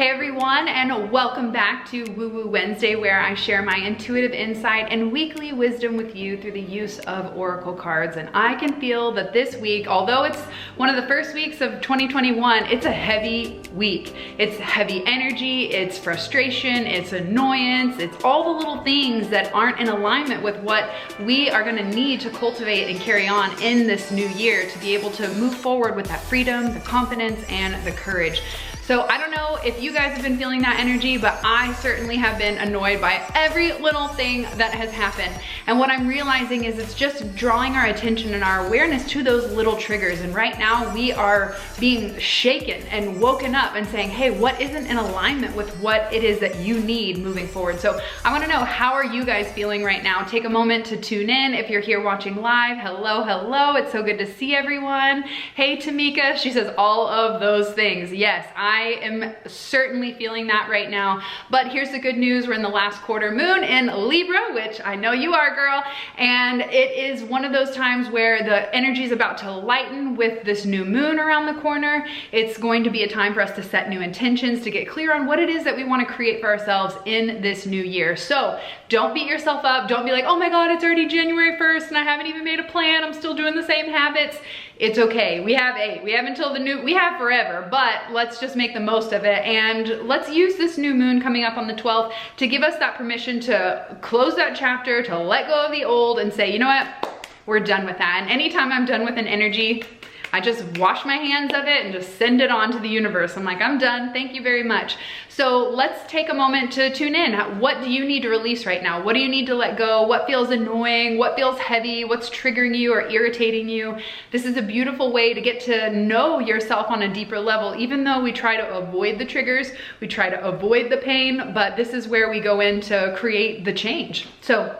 Hey everyone, and welcome back to Woo Woo Wednesday, where I share my intuitive insight and weekly wisdom with you through the use of oracle cards. And I can feel that this week, although it's one of the first weeks of 2021, it's a heavy week. It's heavy energy, it's frustration, it's annoyance, it's all the little things that aren't in alignment with what we are gonna need to cultivate and carry on in this new year to be able to move forward with that freedom, the confidence, and the courage. So I don't know if you guys have been feeling that energy, but I certainly have been annoyed by every little thing that has happened. And what I'm realizing is it's just drawing our attention and our awareness to those little triggers. And right now we are being shaken and woken up and saying, hey, what isn't in alignment with what it is that you need moving forward? So I wanna know, how are you guys feeling right now? Take a moment to tune in. If you're here watching live, hello, hello. It's so good to see everyone. Hey, Tamika, she says all of those things. Yes, I am certainly feeling that right now, but here's the good news. We're in the last quarter moon in Libra, which I know you are, girl, and it is one of those times where the energy is about to lighten with this new moon around the corner. It's going to be a time for us to set new intentions, to get clear on what it is that we want to create for ourselves in this new year. So don't beat yourself up. Don't be like, oh my God, it's already January 1st and I haven't even made a plan. I'm still doing the same habits. It's okay. We have until the new, we have forever, but let's just make the most of it. And let's use this new moon coming up on the 12th to give us that permission to close that chapter, to let go of the old and say, you know what, we're done with that. And anytime I'm done with an energy, I just wash my hands of it and just send it on to the universe. I'm like, I'm done, thank you very much. So let's take a moment to tune in. What do you need to release right now? What do you need to let go? What feels annoying? What feels heavy? What's triggering you or irritating you? This is a beautiful way to get to know yourself on a deeper level. Even though we try to avoid the triggers, we try to avoid the pain, but this is where we go in to create the change. So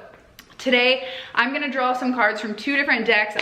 today, I'm gonna draw some cards from two different decks.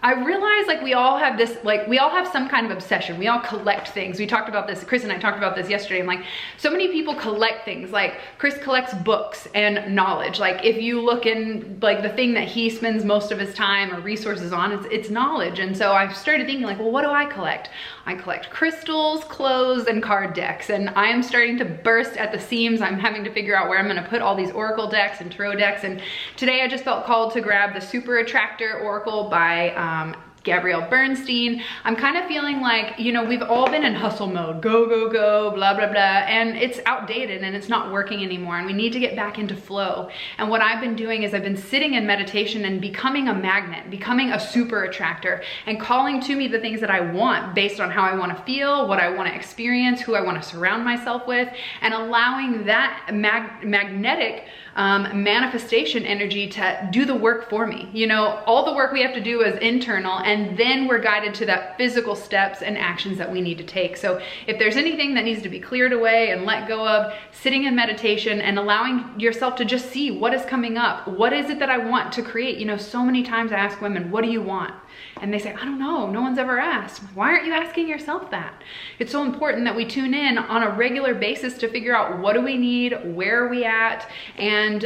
I realize like we all have this, like we all have some kind of obsession. We all collect things. We talked about this, Chris and I talked about this yesterday. I'm like, so many people collect things. Like Chris collects books and knowledge. Like if you look in like the thing that he spends most of his time or resources on, it's knowledge. And so I've started thinking like, well, what do I collect? I collect crystals, clothes, and card decks. And I am starting to burst at the seams. I'm having to figure out where I'm gonna put all these oracle decks and tarot decks. And today I just felt called to grab the Super Attractor Oracle by Gabrielle Bernstein. I'm kind of feeling like, you know, we've all been in hustle mode, go, go, go, blah, blah, blah, and it's outdated and it's not working anymore, and we need to get back into flow. And what I've been doing is I've been sitting in meditation and becoming a magnet, becoming a super attractor, and calling to me the things that I want based on how I want to feel, what I want to experience, who I want to surround myself with, and allowing that magnetic manifestation energy to do the work for me. You know, all the work we have to do is internal, and then we're guided to that physical steps and actions that we need to take. So if there's anything that needs to be cleared away and let go of, sitting in meditation and allowing yourself to just see what is coming up. What is it that I want to create? You know, so many times I ask women, what do you want? And they say, I don't know, no one's ever asked. Why aren't you asking yourself that? It's so important that we tune in on a regular basis to figure out what do we need, where are we at, and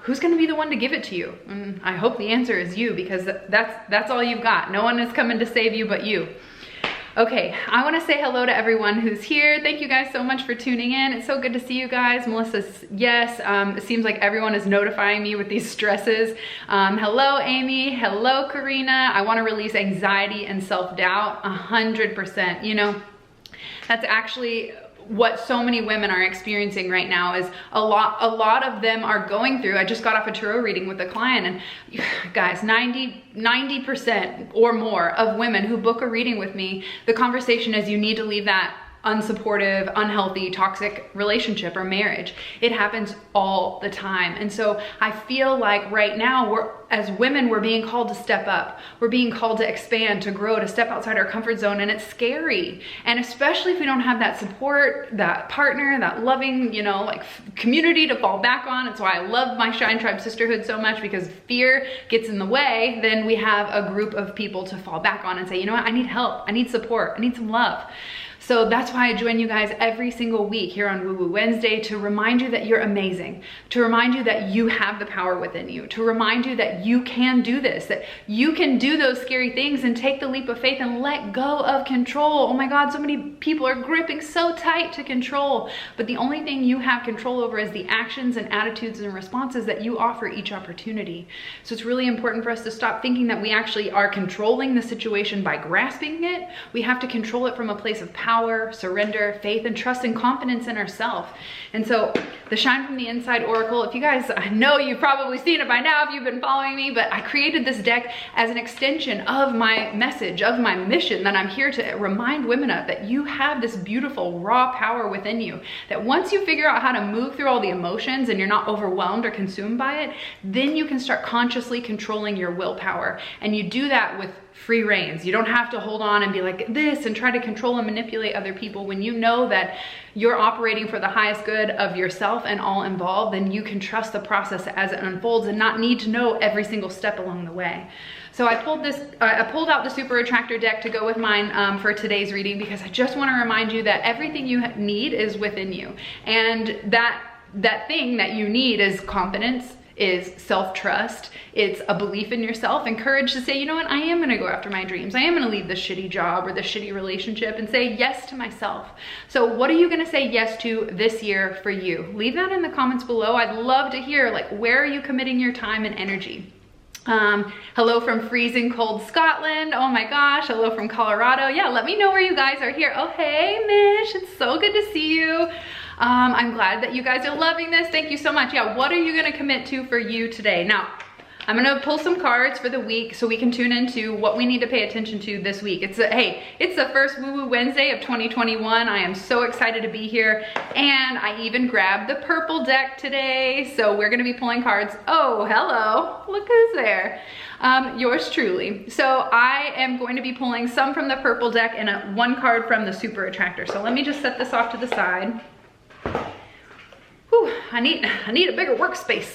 who's gonna be the one to give it to you? And I hope the answer is you, because that's all you've got. No one is coming to save you but you. Okay, I want to say hello to everyone who's here. Thank you guys so much for tuning in. It's so good to see you guys. Melissa's yes. It seems like everyone is notifying me with these stresses. Hello, Amy. Hello, Karina. I want to release anxiety and self-doubt 100%. You know, that's actually what so many women are experiencing right now. Is a lot of them are going through. I just got off a tarot reading with a client, and guys, 90% or more of women who book a reading with me, the conversation is you need to leave that unsupportive, unhealthy, toxic relationship or marriage. It happens all the time. And so I feel like right now as women, we're being called to step up. We're being called to expand, to grow, to step outside our comfort zone, and it's scary. And especially if we don't have that support, that partner, that loving, you know, like community to fall back on. It's why I love my SHINETRIBE sisterhood so much, because fear gets in the way. Then we have a group of people to fall back on and say, you know what, I need help, I need support, I need some love. So that's why I join you guys every single week here on Woo Woo Wednesday, to remind you that you're amazing, to remind you that you have the power within you, to remind you that you can do this, that you can do those scary things and take the leap of faith and let go of control. Oh my God, so many people are gripping so tight to control, but the only thing you have control over is the actions and attitudes and responses that you offer each opportunity. So it's really important for us to stop thinking that we actually are controlling the situation by grasping it. We have to control it from a place of power, surrender, faith, and trust and confidence in ourselves. And so the Shine from the Inside Oracle, if you guys, I know you've probably seen it by now if you've been following me, but I created this deck as an extension of my message, of my mission that I'm here to remind women of, that you have this beautiful raw power within you, that once you figure out how to move through all the emotions and you're not overwhelmed or consumed by it, then you can start consciously controlling your willpower. And you do that with free reins. You don't have to hold on and be like this and try to control and manipulate other people. When you know that you're operating for the highest good of yourself and all involved, then you can trust the process as it unfolds and not need to know every single step along the way. So I pulled out the Super Attractor deck to go with mine for today's reading, because I just want to remind you that everything you need is within you. And that thing that you need is confidence, is self-trust, it's a belief in yourself and courage to say, you know what, I am gonna go after my dreams. I am gonna leave this shitty job or this shitty relationship and say yes to myself. So what are you gonna say yes to this year for you? Leave that in the comments below. I'd love to hear, like, where are you committing your time and energy? Hello from freezing cold Scotland. Oh my gosh, hello from Colorado. Yeah, let me know where you guys are here. Oh, hey, Mish, it's so good to see you. I'm glad that you guys are loving this. Thank you so much. Yeah, what are you gonna commit to for you today? Now, I'm gonna pull some cards for the week so we can tune into what we need to pay attention to this week. It's the first Woo Woo Wednesday of 2021. I am so excited to be here, and I even grabbed the purple deck today. So we're gonna be pulling cards. Oh, hello, look who's there. Yours truly. So I am going to be pulling some from the purple deck and one card from the Super Attractor. So let me just set this off to the side. Whew, I need a bigger workspace.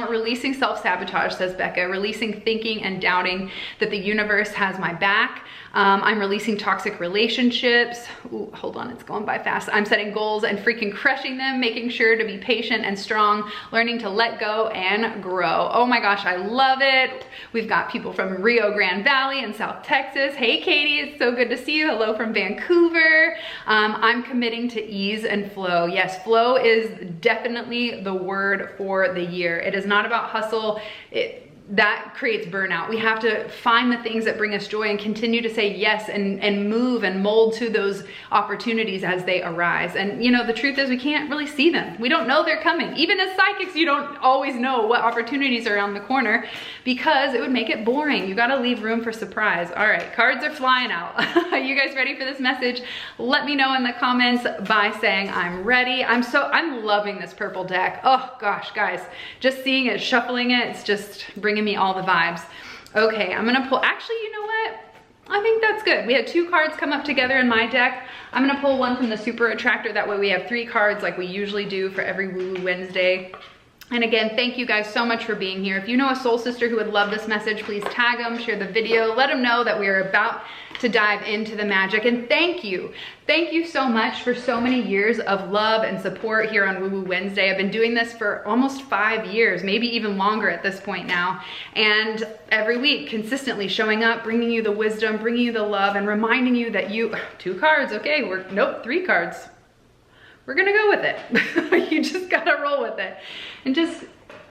Releasing self-sabotage, says Becca. Releasing thinking and doubting that the universe has my back. I'm releasing toxic relationships. Ooh, hold on, it's going by fast. I'm setting goals and freaking crushing them, making sure to be patient and strong, learning to let go and grow. Oh my gosh, I love it. We've got people from Rio Grande Valley in South Texas. Hey, Katie, it's so good to see you. Hello from Vancouver. I'm committing to ease and flow. Yes, flow is definitely the word for the year. It is not about hustle. That creates burnout. We have to find the things that bring us joy and continue to say yes and move and mold to those opportunities as they arise. And you know, the truth is we can't really see them. We don't know they're coming. Even as psychics, you don't always know what opportunities are around the corner, because it would make it boring. You gotta leave room for surprise. All right, cards are flying out. Are you guys ready for this message? Let me know in the comments by saying I'm ready. I'm loving this purple deck. Oh gosh, guys, just seeing it, shuffling it, it's just bringing me all the vibes. Okay, I'm gonna pull, actually, you know what? I think that's good. We had two cards come up together in my deck. I'm gonna pull one from the Super Attractor. That way we have 3 cards like we usually do for every Woo Woo Wednesday. And again, thank you guys so much for being here. If you know a soul sister who would love this message, please tag them, share the video, let them know that we are about to dive into the magic. And thank you. Thank you so much for so many years of love and support here on Woo Woo Wednesday. I've been doing this for almost 5 years, maybe even longer at this point now. And every week, consistently showing up, bringing you the wisdom, bringing you the love, and reminding you that 2 cards, okay, nope, 3 cards. We're gonna go with it. You just gotta roll with it. And just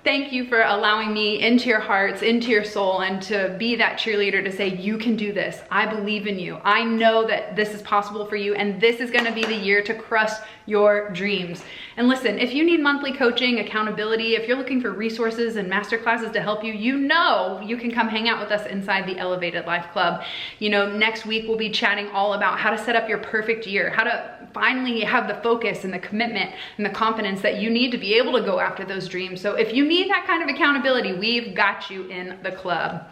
thank you for allowing me into your hearts, into your soul, and to be that cheerleader to say, you can do this. I believe in you. I know that this is possible for you, and this is gonna be the year to crush your dreams. And listen, if you need monthly coaching, accountability, if you're looking for resources and masterclasses to help you, you know you can come hang out with us inside the Elevated Life Club. You know, next week we'll be chatting all about how to set up your perfect year, how to finally have the focus and the commitment and the confidence that you need to be able to go after those dreams. So if you need that kind of accountability, we've got you in the club.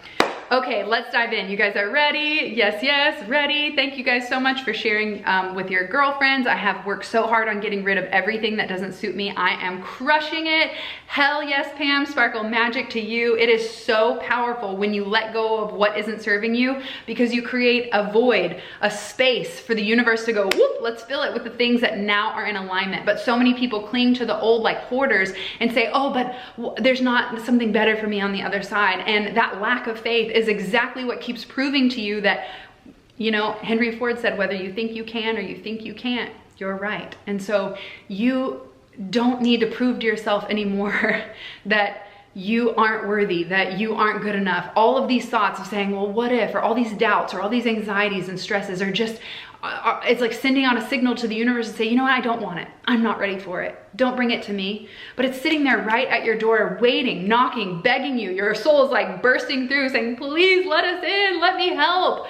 Okay, let's dive in. You guys are ready? Yes, yes, ready. Thank you guys so much for sharing with your girlfriends. I have worked so hard on getting rid of everything that doesn't suit me. I am crushing it. Hell yes, Pam, sparkle magic to you. It is so powerful when you let go of what isn't serving you, because you create a void, a space for the universe to go, whoop, let's fill it with the things that now are in alignment. But so many people cling to the old like hoarders and say, oh, but there's not something better for me on the other side. And that lack of faith is exactly what keeps proving to you that, you know, Henry Ford said, whether you think you can or you think you can't, you're right. And so you don't need to prove to yourself anymore that you aren't worthy, that you aren't good enough. All of these thoughts of saying, well, what if, or all these doubts or all these anxieties and stresses are just, it's like sending out a signal to the universe to say, you know what, I don't want it. I'm not ready for it. Don't bring it to me. But it's sitting there right at your door, waiting, knocking, begging you. Your soul is like bursting through saying, please let us in, let me help.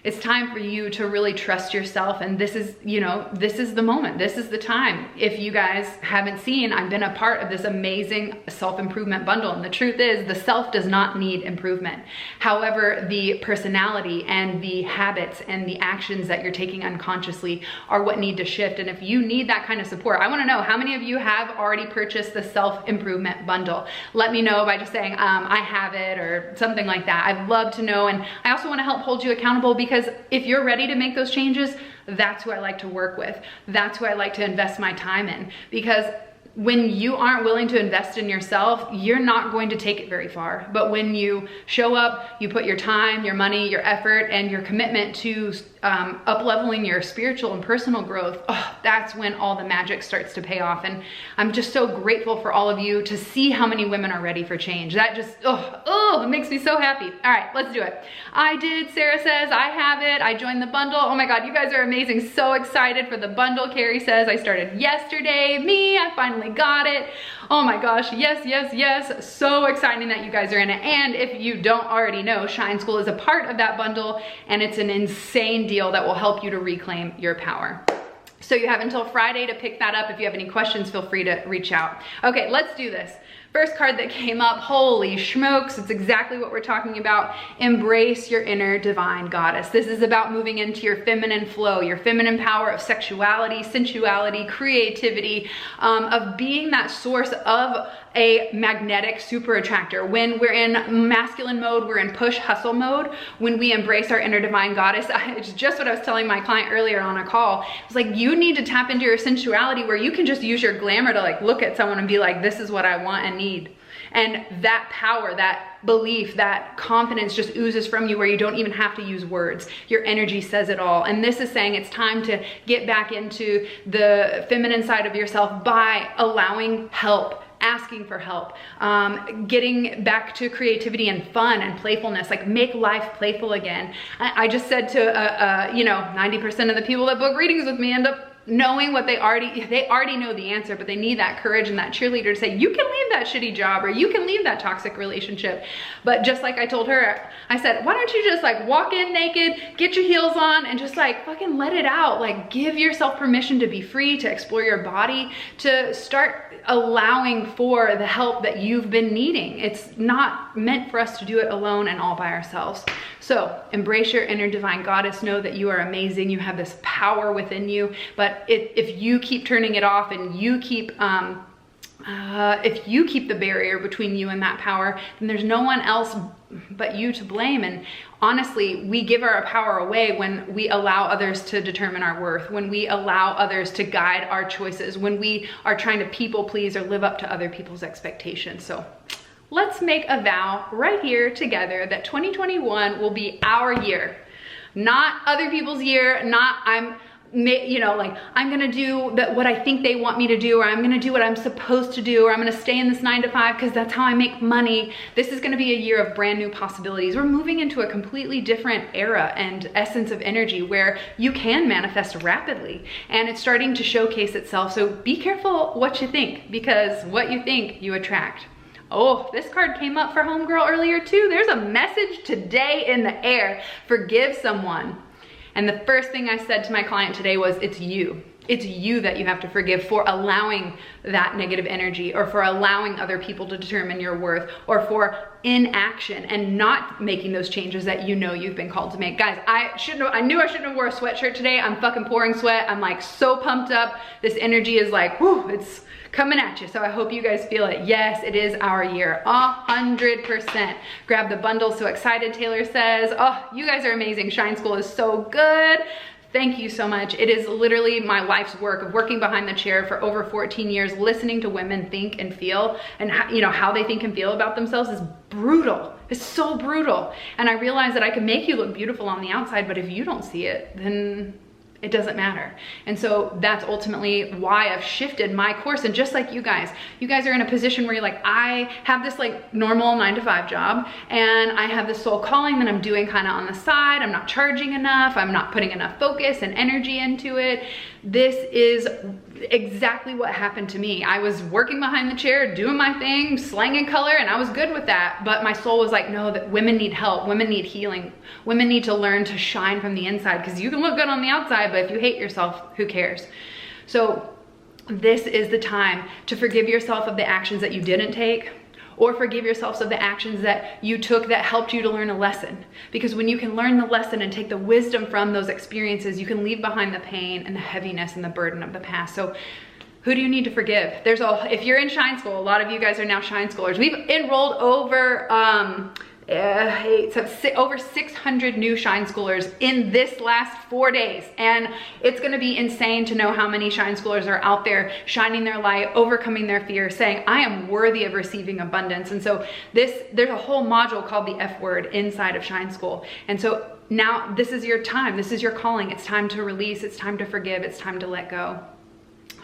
It's time for you to really trust yourself. And this is, you know, this is the moment. This is the time. If you guys haven't seen, I've been a part of this amazing self-improvement bundle. And the truth is the self does not need improvement. However, the personality and the habits and the actions that you're taking unconsciously are what need to shift. And if you need that kind of support, I want to know how many of you have already purchased the self-improvement bundle. Let me know by just saying, I have it or something like that. I'd love to know. And I also want to help hold you accountable, because if you're ready to make those changes, that's who I like to work with. That's who I like to invest my time in. Because when you aren't willing to invest in yourself, you're not going to take it very far. But when you show up, you put your time, your money, your effort, and your commitment to up-leveling your spiritual and personal growth, oh, that's when all the magic starts to pay off. And I'm just so grateful for all of you to see how many women are ready for change. That just, it makes me so happy. All right, let's do it. I did. Sarah says, I have it. I joined the bundle. Oh my God, you guys are amazing. So excited for the bundle. Carrie says, I started yesterday. Me, I finally got it. Oh my gosh, yes, yes, yes. So exciting that you guys are in it. And if you don't already know, Shine School is a part of that bundle, and it's an insane deal that will help you to reclaim your power. So you have until Friday to pick that up. If you have any questions, feel free to reach out. Okay, let's do this. First card that came up, holy smokes, it's exactly what we're talking about. Embrace your inner divine goddess. This is about moving into your feminine flow, your feminine power of sexuality, sensuality, creativity, of being that source of a magnetic super attractor. When we're in masculine mode, we're in push hustle mode. When we embrace our inner divine goddess, it's just what I was telling my client earlier on a call. It's like, you need to tap into your sensuality where you can just use your glamour to like look at someone and be like, this is what I want and need. And that power, that belief, that confidence just oozes from you where you don't even have to use words. Your energy says it all. And this is saying it's time to get back into the feminine side of yourself by allowing help, asking for help, getting back to creativity and fun and playfulness, like make life playful again. I just said to, 90% of the people that book readings with me end up knowing what they already know the answer, but they need that courage and that cheerleader to say, you can leave that shitty job or you can leave that toxic relationship. But just like I told her, I said, why don't you just like walk in naked, get your heels on, and just like fucking let it out. Like give yourself permission to be free, to explore your body, to start allowing for the help that you've been needing. It's not meant for us to do it alone and all by ourselves. So embrace your inner divine goddess. Know that you are amazing. You have this power within you. But if you keep turning it off and you keep, if you keep the barrier between you and that power, then there's no one else but you to blame. And honestly, we give our power away when we allow others to determine our worth, when we allow others to guide our choices, when we are trying to people please or live up to other people's expectations. So let's make a vow right here together that 2021 will be our year, not other people's year, not I'm gonna do what I think they want me to do, or I'm gonna do what I'm supposed to do, or I'm gonna stay in this 9 to 5 because that's how I make money. This is gonna be a year of brand new possibilities. We're moving into a completely different era and essence of energy where you can manifest rapidly, and it's starting to showcase itself. So be careful what you think, because what you think you attract. Oh, this card came up for homegirl earlier too. There's a message today in the air. Forgive someone. And the first thing I said to my client today was, it's you. It's you that you have to forgive for allowing that negative energy, or for allowing other people to determine your worth, or for inaction and not making those changes that you know you've been called to make. Guys, I knew I shouldn't have wore a sweatshirt today. I'm fucking pouring sweat. I'm like so pumped up. This energy is like, whoo, it's coming at you. So I hope you guys feel it. Yes, it is our year, 100%. Grab the bundle, so excited, Taylor says. Oh, you guys are amazing. Shine School is so good. Thank you so much. It is literally my life's work of working behind the chair for over 14 years, listening to women think and feel, and how they think and feel about themselves is brutal. It's so brutal. And I realize that I can make you look beautiful on the outside, but if you don't see it, then it doesn't matter. And so that's ultimately why I've shifted my course. And just like you guys are in a position where you're like, I have this like normal 9-to-5 job, and I have this soul calling that I'm doing kind of on the side. I'm not charging enough. I'm not putting enough focus and energy into it. This is exactly what happened to me. I was working behind the chair, doing my thing, slanging color, and I was good with that. But my soul was like, no, that women need help. Women need healing. Women need to learn to shine from the inside, because you can look good on the outside, but if you hate yourself, who cares? So this is the time to forgive yourself of the actions that you didn't take, or forgive yourselves of the actions that you took that helped you to learn a lesson. Because when you can learn the lesson and take the wisdom from those experiences, you can leave behind the pain and the heaviness and the burden of the past. So who do you need to forgive? If you're in Shine School, a lot of you guys are now Shine Schoolers. We've enrolled over over 600 new Shine Schoolers in this last 4 days. And it's gonna be insane to know how many Shine Schoolers are out there shining their light, overcoming their fear, saying, I am worthy of receiving abundance. And so there's a whole module called the F word inside of Shine School. And so now this is your time, this is your calling. It's time to release, it's time to forgive, it's time to let go.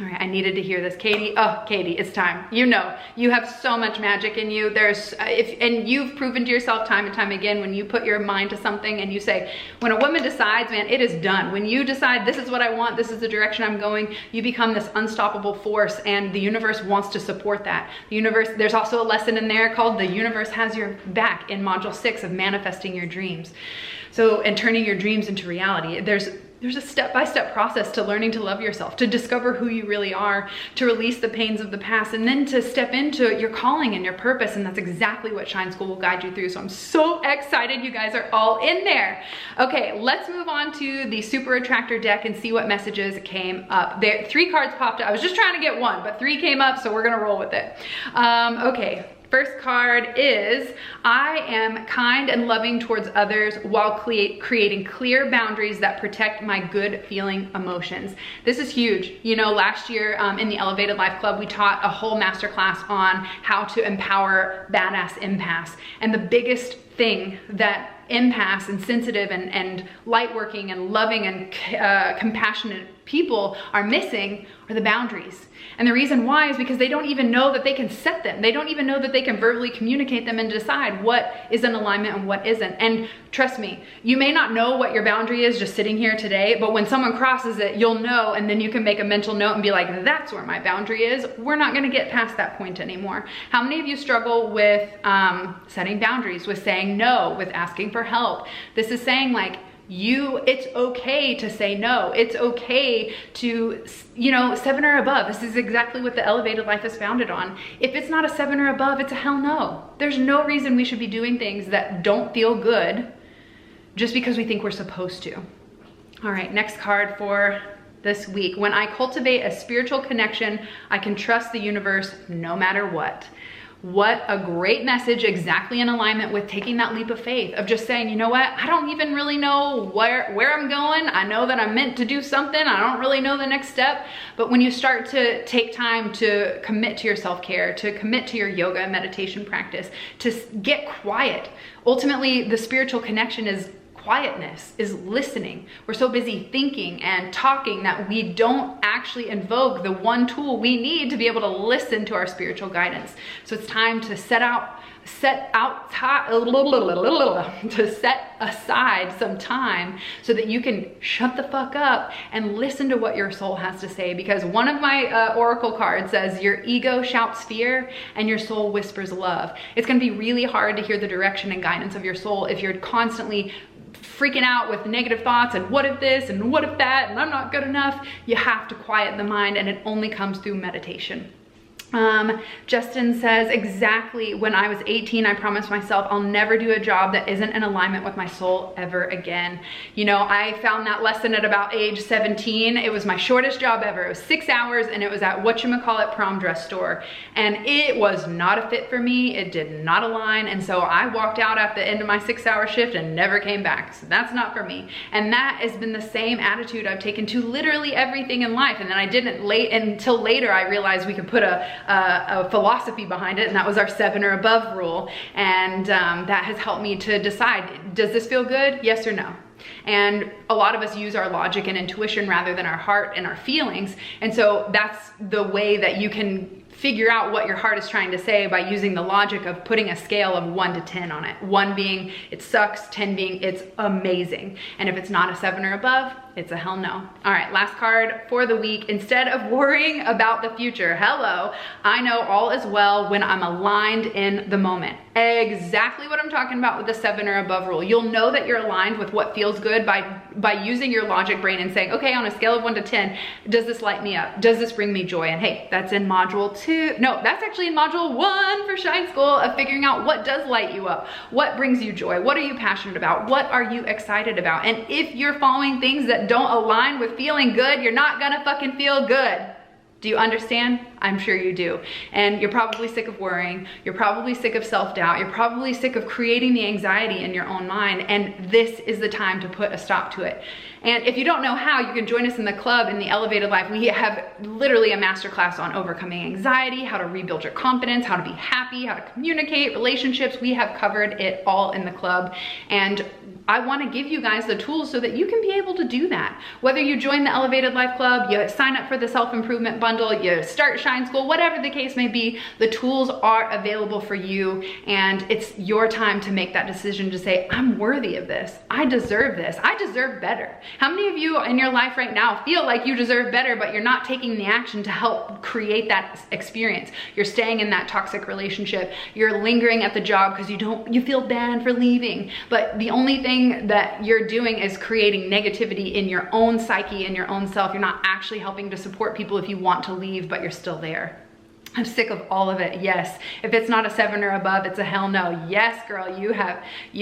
All right, I needed to hear this. Katie, Katie, it's time. You know, you have so much magic in you. And you've proven to yourself time and time again, when you put your mind to something and you say, when a woman decides, man, it is done. When you decide, this is what I want, this is the direction I'm going, you become this unstoppable force, and the universe wants to support that. The universe, there's also a lesson in there called The Universe Has Your Back in Module 6 of manifesting your dreams. So, and turning your dreams into reality. There's a step-by-step process to learning to love yourself, to discover who you really are, to release the pains of the past, and then to step into your calling and your purpose. And that's exactly what Shine School will guide you through. So I'm so excited you guys are all in there. Okay, let's move on to the Super Attractor deck and see what messages came up. 3 cards popped up. I was just trying to get 1, but 3 came up, so we're gonna roll with it. Okay. First card is, I am kind and loving towards others while creating clear boundaries that protect my good feeling emotions. This is huge. You know, last year in the Elevated Life Club, we taught a whole masterclass on how to empower badass empaths. And the biggest thing that empaths and sensitive and light working and loving and compassionate people are missing are the boundaries. And the reason why is because they don't even know that they can set them. They don't even know that they can verbally communicate them and decide what is in alignment and what isn't. And trust me, you may not know what your boundary is just sitting here today, but when someone crosses it, you'll know, and then you can make a mental note and be like, that's where my boundary is. We're not gonna get past that point anymore. How many of you struggle with setting boundaries, with saying no, with asking for help? This is saying like, it's okay to say no. It's okay to, 7 or above. This is exactly what the Elevated Life is founded on. If it's not a 7 or above, it's a hell no. There's no reason we should be doing things that don't feel good just because we think we're supposed to. All right, next card for this week. When I cultivate a spiritual connection, I can trust the universe no matter what. What a great message, exactly in alignment with taking that leap of faith, of just saying, you know what, I don't even really know where I'm going. I know that I'm meant to do something. I don't really know the next step. But when you start to take time to commit to your self-care, to commit to your yoga and meditation practice, to get quiet, ultimately the spiritual connection is quietness, is listening. We're so busy thinking and talking that we don't actually invoke the one tool we need to be able to listen to our spiritual guidance. So it's time to set aside some time so that you can shut the fuck up and listen to what your soul has to say. Because one of my oracle cards says, your ego shouts fear and your soul whispers love. It's going to be really hard to hear the direction and guidance of your soul if you're constantly freaking out with negative thoughts and what if this and what if that and I'm not good enough, you have to quiet the mind, and it only comes through meditation. Justin says, exactly, when I was 18, I promised myself I'll never do a job that isn't in alignment with my soul ever again. You know, I found that lesson at about age 17. It was my shortest job ever. It was 6 hours, and it was at whatchamacallit prom dress store. And it was not a fit for me. It did not align. And so I walked out at the end of my 6-hour shift and never came back. So that's not for me. And that has been the same attitude I've taken to literally everything in life. And then I didn't until later I realized we could put a philosophy behind it, and that was our 7 or above rule. And that has helped me to decide, does this feel good? Yes or no? And a lot of us use our logic and intuition rather than our heart and our feelings. And so that's the way that you can figure out what your heart is trying to say, by using the logic of putting a scale of 1 to 10 on it. 1 being it sucks, 10 being it's amazing. And if it's not a 7 or above, it's a hell no. All right, last card for the week. Instead of worrying about the future, hello, I know all is well when I'm aligned in the moment. Exactly what I'm talking about with the 7 or above rule. You'll know that you're aligned with what feels good by using your logic brain and saying, okay, on a scale of 1 to 10, does this light me up? Does this bring me joy? And hey, that's in module 2. No, that's actually in module 1 for Shine School, of figuring out what does light you up, what brings you joy, what are you passionate about, what are you excited about. And if you're following things that don't align with feeling good, you're not gonna fucking feel good. Do you understand? I'm sure you do. And you're probably sick of worrying. You're probably sick of self-doubt. You're probably sick of creating the anxiety in your own mind. And this is the time to put a stop to it. And if you don't know how, you can join us in the club in the Elevated Life. We have literally a masterclass on overcoming anxiety, how to rebuild your confidence, how to be happy, how to communicate, relationships. We have covered it all in the club. And I want to give you guys the tools so that you can be able to do that. Whether you join the Elevated Life Club, you sign up for the self-improvement bundle, you start Shine School, whatever the case may be, the tools are available for you. And it's your time to make that decision to say, I'm worthy of this. I deserve this. I deserve better. How many of you in your life right now feel like you deserve better, but you're not taking the action to help create that experience? You're staying in that toxic relationship. You're lingering at the job because you feel bad for leaving. But the only thing that you're doing is creating negativity in your own psyche, in your own self. You're not actually helping to support people if you want to leave, but you're still there. I'm sick of all of it. Yes. If it's not a 7 or above, it's a hell no. Yes, girl, you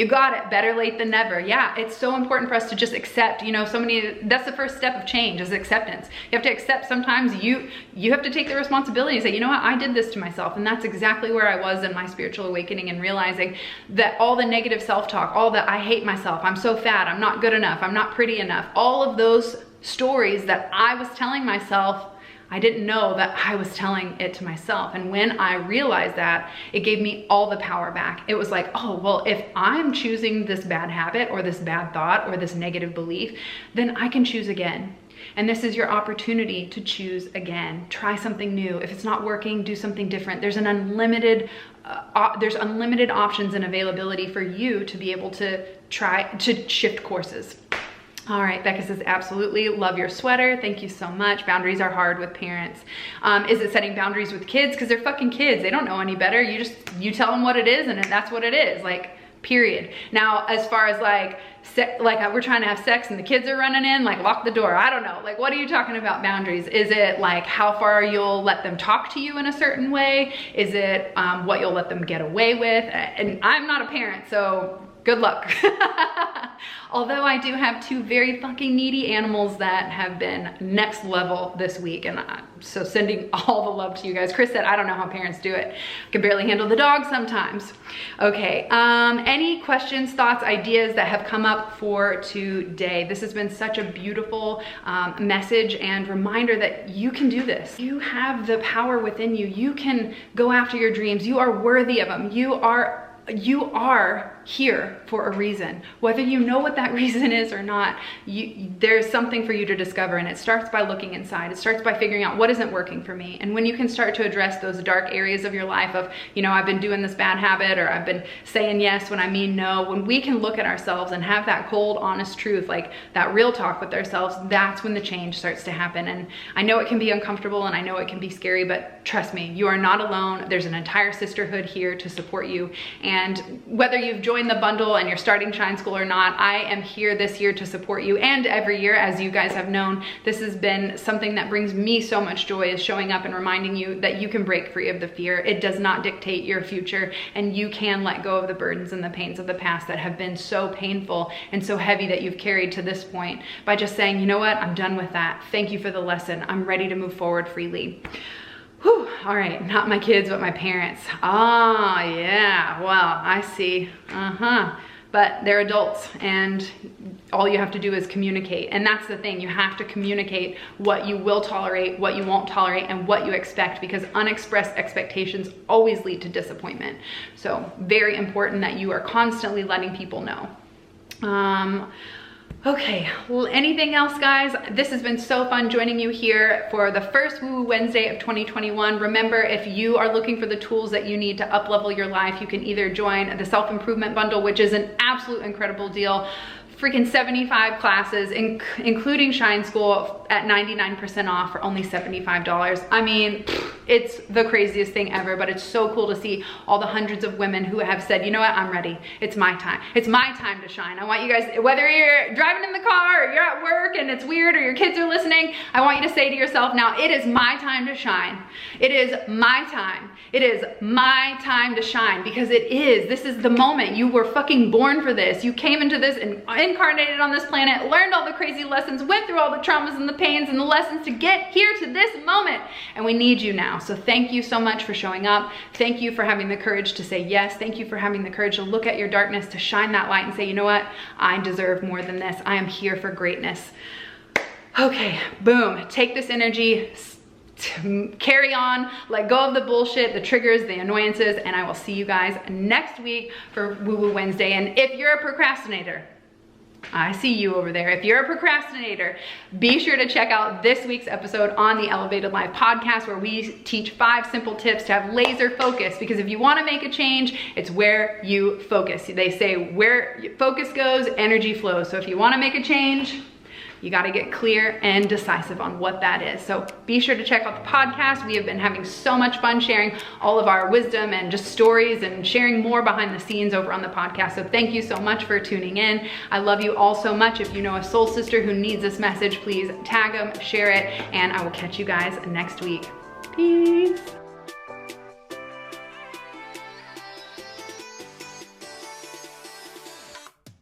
got it. Better late than never. Yeah. It's so important for us to just accept, that's the first step of change, is acceptance. You have to accept sometimes you have to take the responsibility and say, you know what, I did this to myself. And that's exactly where I was in my spiritual awakening, and realizing that all the negative self-talk, all the I hate myself, I'm so fat, I'm not good enough, I'm not pretty enough, all of those stories that I was telling myself, I didn't know that I was telling it to myself. And when I realized that, it gave me all the power back. It was like, oh, well, if I'm choosing this bad habit or this bad thought or this negative belief, then I can choose again. And this is your opportunity to choose again. Try something new. If it's not working, do something different. There's unlimited options and availability for you to be able to try to shift courses. All right, Becca says, absolutely, love your sweater. Thank you so much. Boundaries are hard with parents. Is it setting boundaries with kids? Because they're fucking kids. They don't know any better. You tell them what it is, and that's what it is, like, period. Now, as far as like we're trying to have sex and the kids are running in, like, lock the door. I don't know. Like, what are you talking about boundaries? Is it like how far you'll let them talk to you in a certain way? Is it what you'll let them get away with? And I'm not a parent, so good luck. Although I do have 2 very fucking needy animals that have been next level this week. And so sending all the love to you guys. Chris said, I don't know how parents do it. I can barely handle the dog sometimes. Okay, any questions, thoughts, ideas that have come up for today? This has been such a beautiful message and reminder that you can do this. You have the power within you. You can go after your dreams. You are worthy of them. You are here for a reason. Whether you know what that reason is or not, there's something for you to discover, and it starts by looking inside. It starts by figuring out what isn't working for me. And when you can start to address those dark areas of your life of, I've been doing this bad habit, or I've been saying yes when I mean no, when we can look at ourselves and have that cold, honest truth, like that real talk with ourselves, that's when the change starts to happen. And I know it can be uncomfortable, and I know it can be scary, but trust me, you are not alone. There's an entire sisterhood here to support you. And whether you've joined joined the bundle and you're starting Shine School or not, I am here this year to support you, and every year, as you guys have known. This has been something that brings me so much joy, is showing up and reminding you that you can break free of the fear. It does not dictate your future, and you can let go of the burdens and the pains of the past that have been so painful and so heavy that you've carried to this point, by just saying, you know what, I'm done with that. Thank you for the lesson. I'm ready to move forward freely. Whew, all right, not my kids, but my parents. Ah, yeah, well, I see, but they're adults, and all you have to do is communicate. And that's the thing, you have to communicate what you will tolerate, what you won't tolerate, and what you expect, because unexpressed expectations always lead to disappointment. So very important that you are constantly letting people know. Okay, well, anything else, guys? This has been so fun joining you here for the first Woo Woo Wednesday of 2021. Remember, if you are looking for the tools that you need to up-level your life, you can either join the self-improvement bundle, which is an absolute incredible deal. Freaking 75 classes, including Shine School, at 99% off for only $75. I mean, it's the craziest thing ever, but it's so cool to see all the hundreds of women who have said, you know what, I'm ready. It's my time. It's my time to shine. I want you guys, whether you're driving in the car or you're at work and it's weird or your kids are listening, I want you to say to yourself, now it is my time to shine. It is my time. It is my time to shine, because it is. This is the moment. You were fucking born for this. You came into this and incarnated on this planet, learned all the crazy lessons, went through all the traumas and the pains and the lessons to get here to this moment, and we need you now. So thank you so much for showing up. Thank you for having the courage to say yes. Thank you for having the courage to look at your darkness, to shine that light and say, you know what, I deserve more than this. I am here for greatness. Okay, boom, take this energy, carry on, let go of the bullshit, the triggers, the annoyances, and I will see you guys next week for Woo Woo Wednesday. And if you're a procrastinator, I see you over there. If you're a procrastinator, be sure to check out this week's episode on the Elevated Life podcast, where we teach 5 simple tips to have laser focus, because if you want to make a change, it's where you focus. They say where focus goes, energy flows. So if you want to make a change, you got to get clear and decisive on what that is. So be sure to check out the podcast. We have been having so much fun sharing all of our wisdom and just stories and sharing more behind the scenes over on the podcast. So thank you so much for tuning in. I love you all so much. If you know a soul sister who needs this message, please tag them, share it, and I will catch you guys next week. Peace.